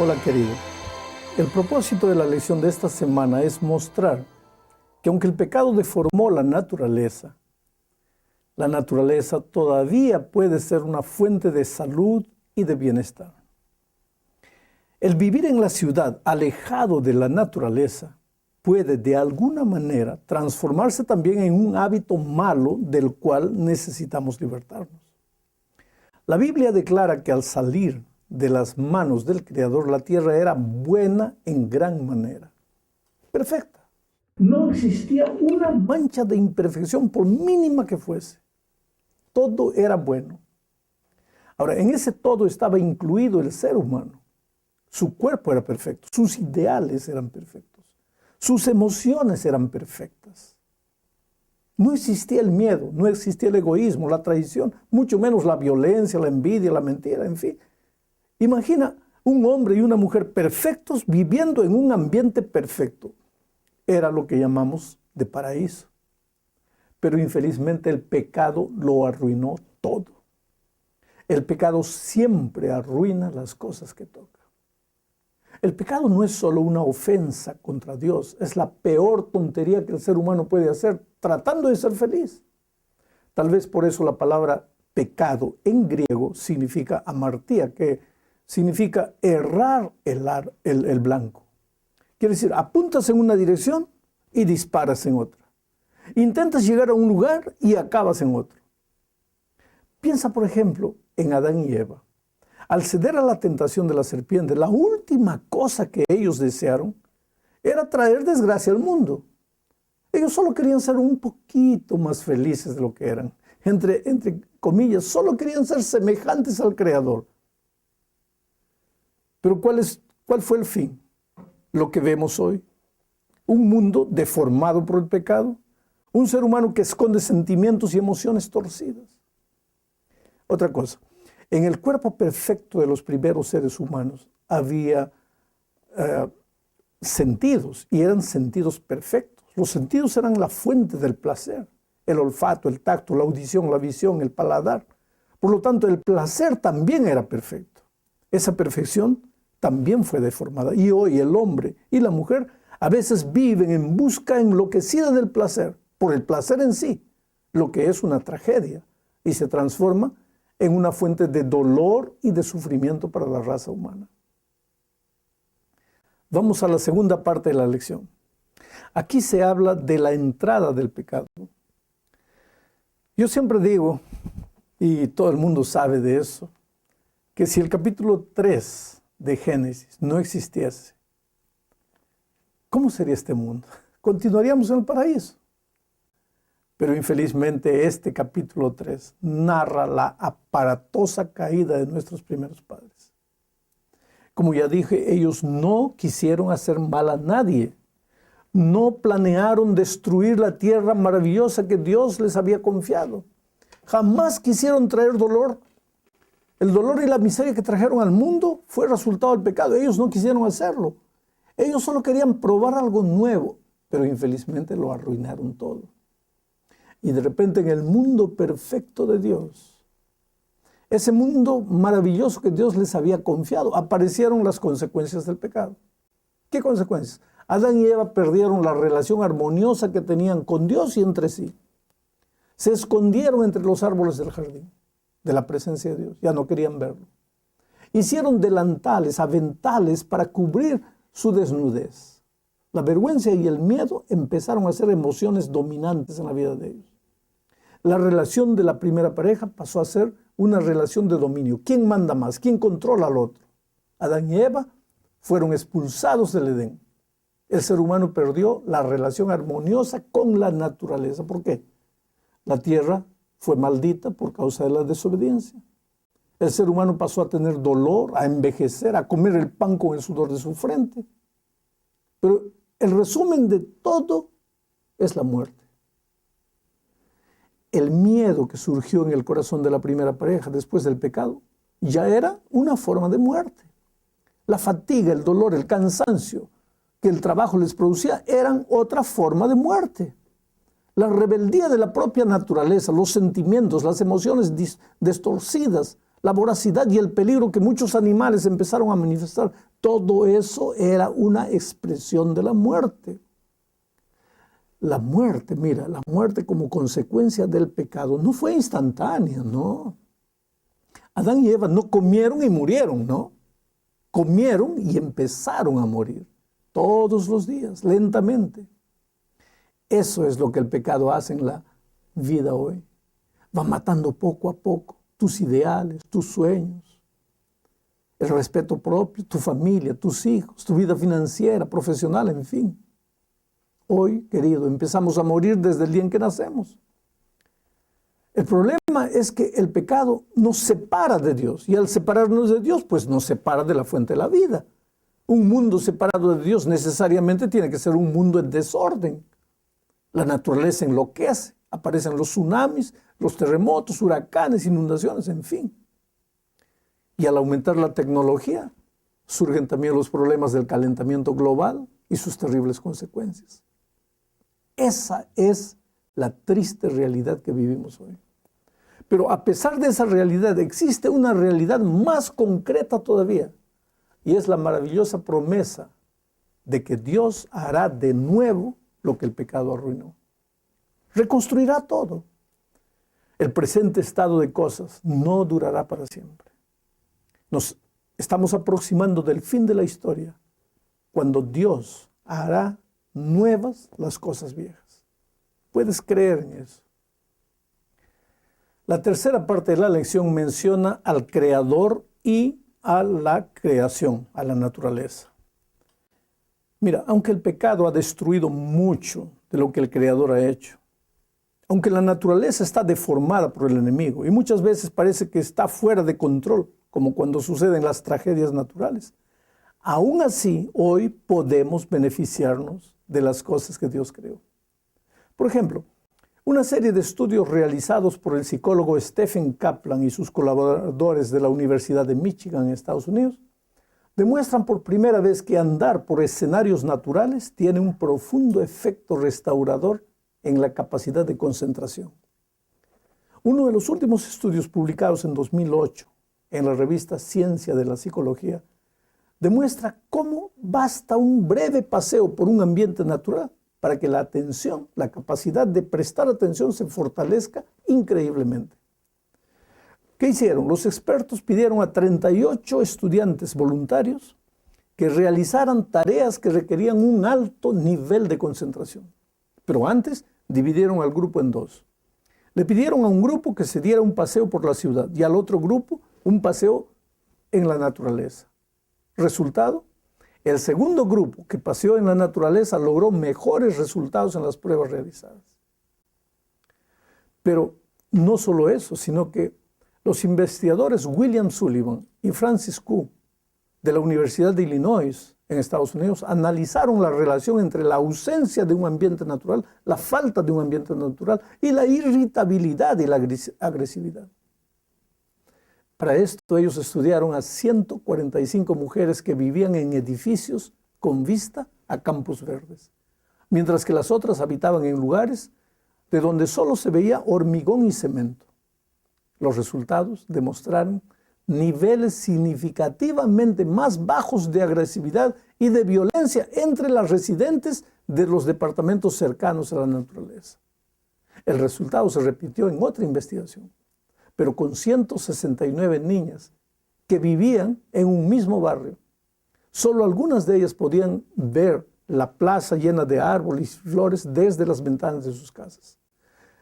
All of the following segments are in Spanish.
Hola querido, el propósito de la lección de esta semana es mostrar que aunque el pecado deformó la naturaleza todavía puede ser una fuente de salud y de bienestar. El vivir en la ciudad alejado de la naturaleza puede de alguna manera transformarse también en un hábito malo del cual necesitamos libertarnos. La Biblia declara que al salir de las manos del Creador, la tierra era buena en gran manera, perfecta. No existía una mancha de imperfección, por mínima que fuese. Todo era bueno. Ahora, en ese todo estaba incluido el ser humano. Su cuerpo era perfecto, sus ideales eran perfectos, sus emociones eran perfectas. No existía el miedo, no existía el egoísmo, la traición, mucho menos la violencia, la envidia, la mentira, en fin. Imagina un hombre y una mujer perfectos viviendo en un ambiente perfecto. Era lo que llamamos de paraíso. Pero infelizmente el pecado lo arruinó todo. El pecado siempre arruina las cosas que toca. El pecado no es solo una ofensa contra Dios, es la peor tontería que el ser humano puede hacer tratando de ser feliz. Tal vez por eso la palabra pecado en griego significa amartía, que significa errar el blanco. Quiere decir, apuntas en una dirección y disparas en otra. Intentas llegar a un lugar y acabas en otro. Piensa, por ejemplo, en Adán y Eva. Al ceder a la tentación de la serpiente, la última cosa que ellos desearon era traer desgracia al mundo. Ellos solo querían ser un poquito más felices de lo que eran. Entre comillas, solo querían ser semejantes al Creador. Pero ¿cuál fue el fin? Lo que vemos hoy. Un mundo deformado por el pecado. Un ser humano que esconde sentimientos y emociones torcidas. Otra cosa. En el cuerpo perfecto de los primeros seres humanos había sentidos, y eran sentidos perfectos. Los sentidos eran la fuente del placer. El olfato, el tacto, la audición, la visión, el paladar. Por lo tanto, el placer también era perfecto. Esa perfección también fue deformada. Y hoy el hombre y la mujer a veces viven en busca enloquecida del placer, por el placer en sí, lo que es una tragedia, y se transforma en una fuente de dolor y de sufrimiento para la raza humana. Vamos a la segunda parte de la lección. Aquí se habla de la entrada del pecado. Yo siempre digo, y todo el mundo sabe de eso, que si el capítulo 3 de Génesis no existiese, ¿cómo sería este mundo? Continuaríamos en el paraíso. Pero infelizmente este capítulo 3 narra la aparatosa caída de nuestros primeros padres. Como ya dije, ellos no quisieron hacer mal a nadie. No planearon destruir la tierra maravillosa que Dios les había confiado. Jamás quisieron traer dolor. El dolor y la miseria que trajeron al mundo fue resultado del pecado. Ellos no quisieron hacerlo. Ellos solo querían probar algo nuevo, pero infelizmente lo arruinaron todo. Y de repente en el mundo perfecto de Dios, ese mundo maravilloso que Dios les había confiado, aparecieron las consecuencias del pecado. ¿Qué consecuencias? Adán y Eva perdieron la relación armoniosa que tenían con Dios y entre sí. Se escondieron entre los árboles del jardín, de la presencia de Dios. Ya no querían verlo. Hicieron delantales, aventales para cubrir su desnudez. La vergüenza y el miedo empezaron a ser emociones dominantes en la vida de ellos. La relación de la primera pareja pasó a ser una relación de dominio. ¿Quién manda más? ¿Quién controla al otro? Adán y Eva fueron expulsados del Edén. El ser humano perdió la relación armoniosa con la naturaleza. ¿Por qué? La tierra fue maldita por causa de la desobediencia. El ser humano pasó a tener dolor, a envejecer, a comer el pan con el sudor de su frente. Pero el resumen de todo es la muerte. El miedo que surgió en el corazón de la primera pareja después del pecado ya era una forma de muerte. La fatiga, el dolor, el cansancio que el trabajo les producía eran otra forma de muerte. La rebeldía de la propia naturaleza, los sentimientos, las emociones distorcidas, la voracidad y el peligro que muchos animales empezaron a manifestar, todo eso era una expresión de la muerte. La muerte, mira, la muerte como consecuencia del pecado no fue instantánea, no. Adán y Eva no comieron y murieron, no. Comieron y empezaron a morir todos los días, lentamente. Eso es lo que el pecado hace en la vida hoy. Va matando poco a poco tus ideales, tus sueños, el respeto propio, tu familia, tus hijos, tu vida financiera, profesional, en fin. Hoy, querido, empezamos a morir desde el día en que nacemos. El problema es que el pecado nos separa de Dios, y al separarnos de Dios, pues nos separa de la fuente de la vida. Un mundo separado de Dios necesariamente tiene que ser un mundo en desorden. La naturaleza enloquece, aparecen los tsunamis, los terremotos, huracanes, inundaciones, en fin. Y al aumentar la tecnología, surgen también los problemas del calentamiento global y sus terribles consecuencias. Esa es la triste realidad que vivimos hoy. Pero a pesar de esa realidad, existe una realidad más concreta todavía, y es la maravillosa promesa de que Dios hará de nuevo lo que el pecado arruinó. Reconstruirá todo. El presente estado de cosas no durará para siempre. Nos estamos aproximando del fin de la historia, cuando Dios hará nuevas las cosas viejas. ¿Puedes creer en eso? La tercera parte de la lección menciona al Creador y a la creación, a la naturaleza. Mira, aunque el pecado ha destruido mucho de lo que el Creador ha hecho, aunque la naturaleza está deformada por el enemigo y muchas veces parece que está fuera de control, como cuando suceden las tragedias naturales, aún así hoy podemos beneficiarnos de las cosas que Dios creó. Por ejemplo, una serie de estudios realizados por el psicólogo Stephen Kaplan y sus colaboradores de la Universidad de Michigan en Estados Unidos demuestran por primera vez que andar por escenarios naturales tiene un profundo efecto restaurador en la capacidad de concentración. Uno de los últimos estudios publicados en 2008 en la revista Ciencia de la Psicología demuestra cómo basta un breve paseo por un ambiente natural para que la atención, la capacidad de prestar atención se fortalezca increíblemente. ¿Qué hicieron? Los expertos pidieron a 38 estudiantes voluntarios que realizaran tareas que requerían un alto nivel de concentración. Pero antes dividieron al grupo en dos. Le pidieron a un grupo que se diera un paseo por la ciudad y al otro grupo un paseo en la naturaleza. Resultado, el segundo grupo que paseó en la naturaleza logró mejores resultados en las pruebas realizadas. Pero no solo eso, sino que los investigadores William Sullivan y Francis Koo de la Universidad de Illinois en Estados Unidos analizaron la relación entre la ausencia de un ambiente natural, la falta de un ambiente natural y la irritabilidad y la agresividad. Para esto ellos estudiaron a 145 mujeres que vivían en edificios con vista a campos verdes, mientras que las otras habitaban en lugares de donde solo se veía hormigón y cemento. Los resultados demostraron niveles significativamente más bajos de agresividad y de violencia entre las residentes de los departamentos cercanos a la naturaleza. El resultado se repitió en otra investigación, pero con 169 niñas que vivían en un mismo barrio. Solo algunas de ellas podían ver la plaza llena de árboles y flores desde las ventanas de sus casas.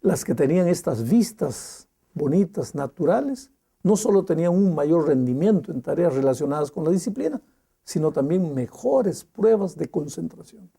Las que tenían estas vistas bonitas, naturales, no solo tenían un mayor rendimiento en tareas relacionadas con la disciplina, sino también mejores pruebas de concentración.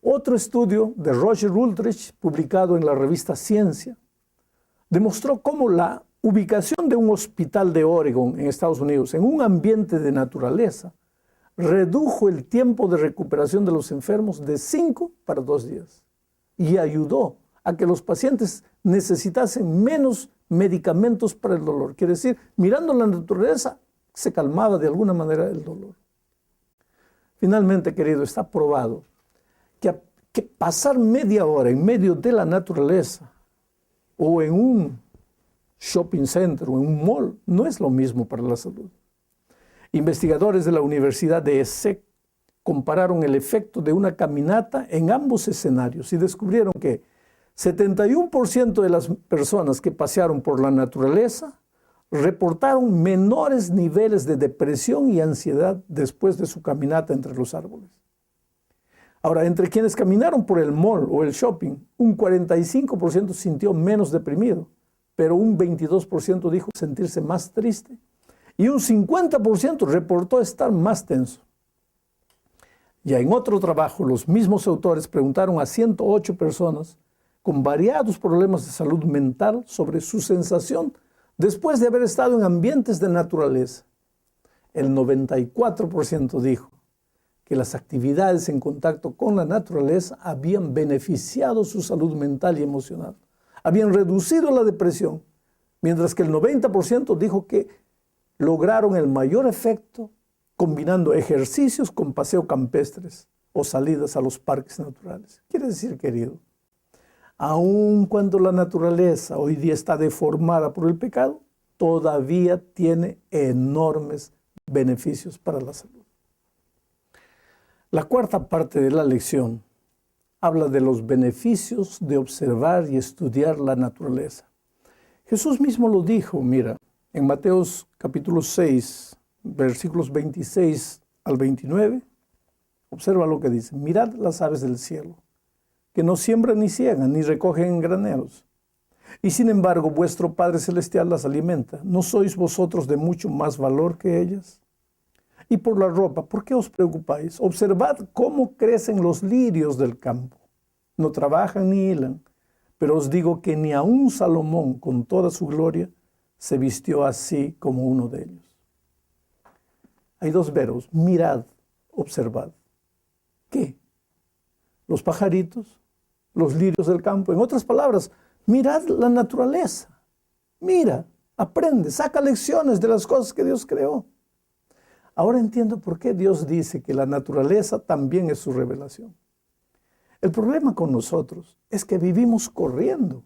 Otro estudio de Roger Ulrich, publicado en la revista Ciencia, demostró cómo la ubicación de un hospital de Oregon en Estados Unidos en un ambiente de naturaleza redujo el tiempo de recuperación de los enfermos de 5 para 2 días y ayudó a que los pacientes necesitasen menos medicamentos para el dolor. Quiere decir, mirando la naturaleza, se calmaba de alguna manera el dolor. Finalmente, querido, está probado que pasar media hora en medio de la naturaleza o en un shopping center o en un mall no es lo mismo para la salud. Investigadores de la Universidad de ESSEC compararon el efecto de una caminata en ambos escenarios y descubrieron que 71% de las personas que pasearon por la naturaleza reportaron menores niveles de depresión y ansiedad después de su caminata entre los árboles. Ahora, entre quienes caminaron por el mall o el shopping, un 45% sintió menos deprimido, pero un 22% dijo sentirse más triste y un 50% reportó estar más tenso. Ya en otro trabajo, los mismos autores preguntaron a 108 personas con variados problemas de salud mental sobre su sensación después de haber estado en ambientes de naturaleza. El 94% dijo que las actividades en contacto con la naturaleza habían beneficiado su salud mental y emocional, habían reducido la depresión, mientras que el 90% dijo que lograron el mayor efecto combinando ejercicios con paseos campestres o salidas a los parques naturales. Quiere decir, querido, aun cuando la naturaleza hoy día está deformada por el pecado, todavía tiene enormes beneficios para la salud. La cuarta parte de la lección habla de los beneficios de observar y estudiar la naturaleza. Jesús mismo lo dijo, mira, en Mateo capítulo 6, versículos 26 al 29, observa lo que dice: mirad las aves del cielo, que no siembran ni ciegan, ni recogen en graneros. Y sin embargo, vuestro Padre Celestial las alimenta. ¿No sois vosotros de mucho más valor que ellas? Y por la ropa, ¿por qué os preocupáis? Observad cómo crecen los lirios del campo. No trabajan ni hilan, pero os digo que ni aun Salomón, con toda su gloria, se vistió así como uno de ellos. Hay dos verbos: mirad, observad. ¿Qué? Los pajaritos, los lirios del campo. En otras palabras, mirad la naturaleza. Mira, aprende, saca lecciones de las cosas que Dios creó. Ahora entiendo por qué Dios dice que la naturaleza también es su revelación. El problema con nosotros es que vivimos corriendo.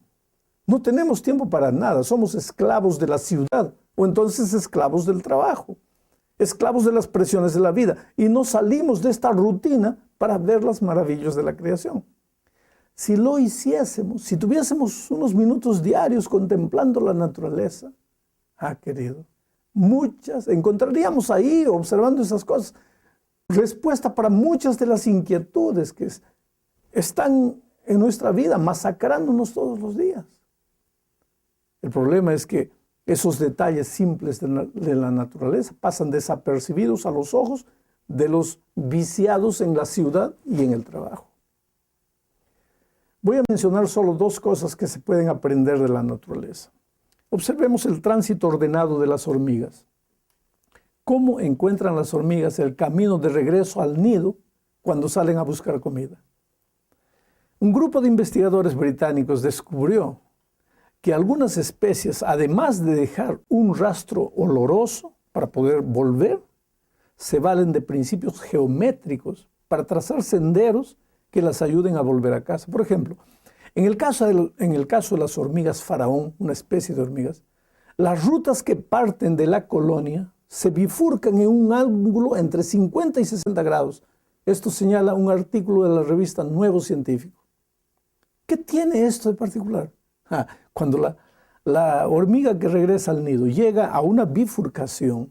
No tenemos tiempo para nada. Somos esclavos de la ciudad o entonces esclavos del trabajo, esclavos de las presiones de la vida, y no salimos de esta rutina para ver las maravillas de la creación. Si lo hiciésemos, si tuviésemos unos minutos diarios contemplando la naturaleza, querido, encontraríamos ahí, observando esas cosas, respuesta para muchas de las inquietudes que están en nuestra vida, masacrándonos todos los días. El problema es que esos detalles simples de la naturaleza pasan desapercibidos a los ojos de los viciados en la ciudad y en el trabajo. Voy a mencionar solo dos cosas que se pueden aprender de la naturaleza. Observemos el tránsito ordenado de las hormigas. ¿Cómo encuentran las hormigas el camino de regreso al nido cuando salen a buscar comida? Un grupo de investigadores británicos descubrió que algunas especies, además de dejar un rastro oloroso para poder volver, se valen de principios geométricos para trazar senderos que las ayuden a volver a casa. Por ejemplo, en el caso de las hormigas faraón, una especie de hormigas, las rutas que parten de la colonia se bifurcan en un ángulo entre 50 y 60 grados. Esto señala un artículo de la revista Nuevo Científico. ¿Qué tiene esto de particular? Cuando la hormiga que regresa al nido llega a una bifurcación,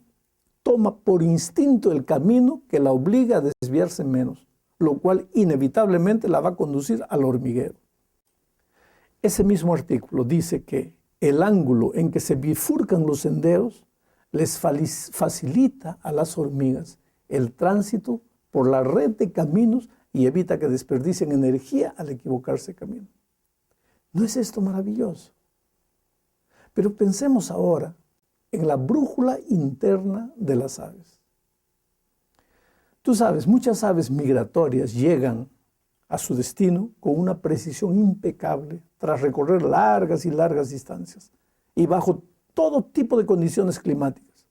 toma por instinto el camino que la obliga a desviarse menos, lo cual inevitablemente la va a conducir al hormiguero. Ese mismo artículo dice que el ángulo en que se bifurcan los senderos les facilita a las hormigas el tránsito por la red de caminos y evita que desperdicien energía al equivocarse de camino. ¿No es esto maravilloso? Pero pensemos ahora en la brújula interna de las aves. Tú sabes, muchas aves migratorias llegan a su destino con una precisión impecable tras recorrer largas y largas distancias y bajo todo tipo de condiciones climáticas.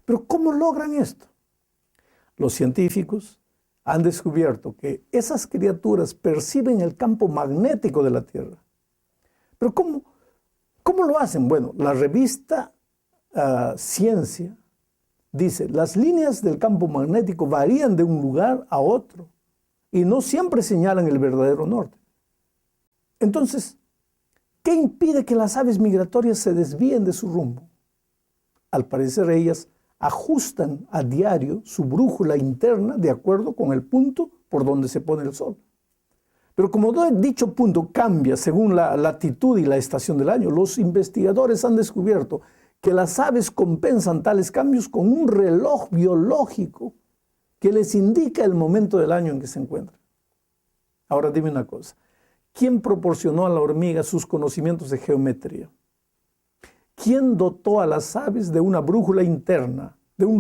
Pero ¿cómo logran esto? Los científicos han descubierto que esas criaturas perciben el campo magnético de la Tierra. Pero ¿cómo cómo lo hacen? Bueno, la revista Ciencia dice, las líneas del campo magnético varían de un lugar a otro y no siempre señalan el verdadero norte. Entonces, ¿qué impide que las aves migratorias se desvíen de su rumbo? Al parecer ellas ajustan a diario su brújula interna de acuerdo con el punto por donde se pone el sol. Pero como dicho punto cambia según la latitud y la estación del año, los investigadores han descubierto que las aves compensan tales cambios con un reloj biológico que les indica el momento del año en que se encuentran. Ahora dime una cosa, ¿quién proporcionó a la hormiga sus conocimientos de geometría? ¿Quién dotó a las aves de una brújula interna, de un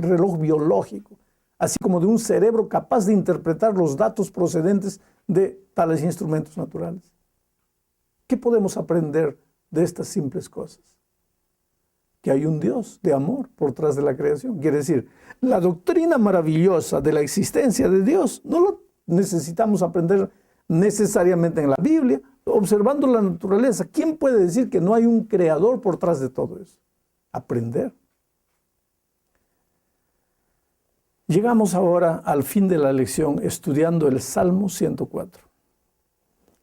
reloj biológico, así como de un cerebro capaz de interpretar los datos procedentes de tales instrumentos naturales? ¿Qué podemos aprender de estas simples cosas? Que hay un Dios de amor por detrás de la creación. Quiere decir, la doctrina maravillosa de la existencia de Dios no lo necesitamos aprender necesariamente en la Biblia, observando la naturaleza. ¿Quién puede decir que no hay un creador por detrás de todo eso? Aprender. Llegamos ahora al fin de la lección estudiando el Salmo 104.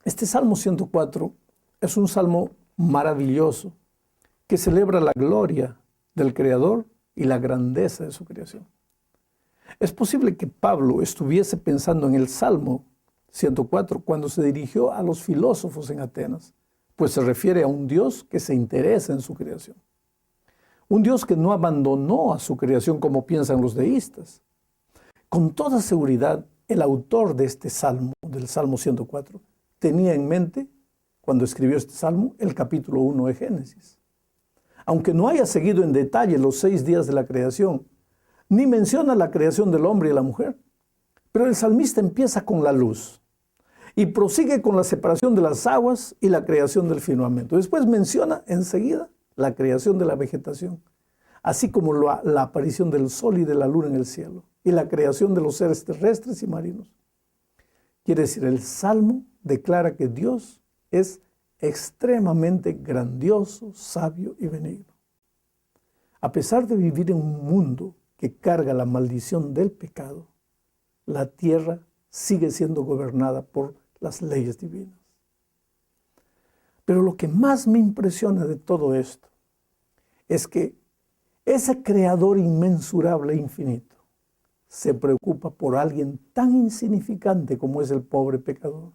Este Salmo 104 es un salmo maravilloso que celebra la gloria del Creador y la grandeza de su creación. Es posible que Pablo estuviese pensando en el Salmo 104 cuando se dirigió a los filósofos en Atenas, pues se refiere a un Dios que se interesa en su creación. Un Dios que no abandonó a su creación como piensan los deístas. Con toda seguridad, el autor de este salmo, del Salmo 104, tenía en mente, cuando escribió este salmo, el capítulo 1 de Génesis. Aunque no haya seguido en detalle los 6 días de la creación, ni menciona la creación del hombre y la mujer, pero el salmista empieza con la luz y prosigue con la separación de las aguas y la creación del firmamento. Después menciona enseguida la creación de la vegetación, así como la aparición del sol y de la luna en el cielo, y la creación de los seres terrestres y marinos. Quiere decir, el Salmo declara que Dios es extremadamente grandioso, sabio y benigno. A pesar de vivir en un mundo que carga la maldición del pecado, la tierra sigue siendo gobernada por las leyes divinas. Pero lo que más me impresiona de todo esto es que ese creador inmensurable e infinito se preocupa por alguien tan insignificante como es el pobre pecador.